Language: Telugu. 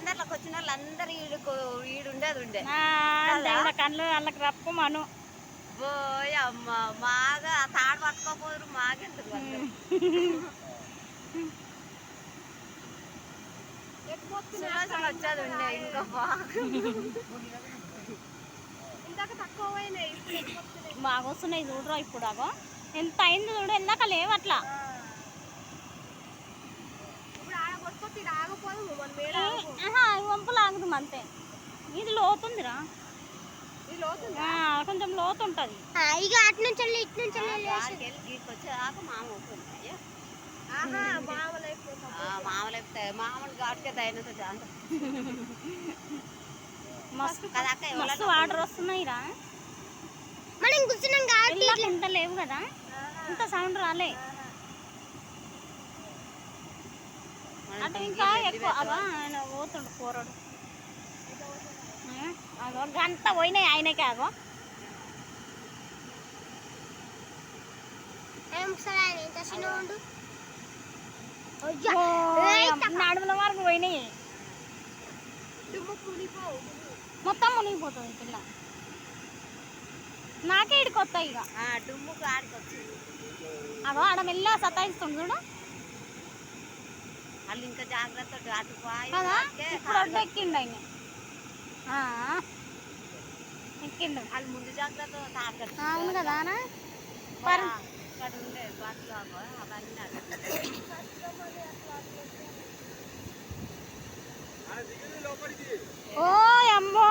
బందర్లకు వచ్చిన వాళ్ళు అందరు ఈడుండేది ఉండే కళ్ళు వాళ్ళకి రప్పు మను పోయి అమ్మ మాగా తాడు పట్టుకోపోదురు మాకెందుకు సులోచన వచ్చేది ఉండే ఇంకా ఇందాక తక్కువ పోయినాయి బాగా వస్తున్నాయి చూడరా ఇప్పుడు అగో ఎంత అయింది చూడు ఎందాక లేవు అట్లా వంపులు ఆగుదు అంతే ఇది లోతుందిరా కొంచెం లోతు ఉంటుంది ఇక అటు నుంచి ఇటు నుంచి వచ్చేదాకా మామూలు మామూలు ఘాటుకే తగినంత జాంత మస్తు వాటర్ వస్తున్నాయి రా మనం కూర్చున్నాం కాబట్టి ఇంత లేవు కదా ఇంత సౌండ్ రాలే అటు ఇంకా ఎక్కువ అగో ఆయన పోతుండు కూరడు అగో గంట పోయినాయి ఆయనకే అగో నడుముల వరకు పోయినాయి మొత్తం మునిగిపోతుంది పిల్ల నాకే ఇడికి వస్తాయి ఇక డుమ్ముకు ఆడికొచ్చింది అగో ఆడ మెల్ల సతాయిస్తుంది చూడు వాళ్ళు ఇంకా జాగ్రత్త అటు కదా ఇప్పుడు అడ్డు ఎక్కిండు ఆయన ఎక్కిండు వాళ్ళు ముందు జాగ్రత్త అవును కదా అక్కడ ఉండే బట్టలు అవన్నీ ఓ అమ్మో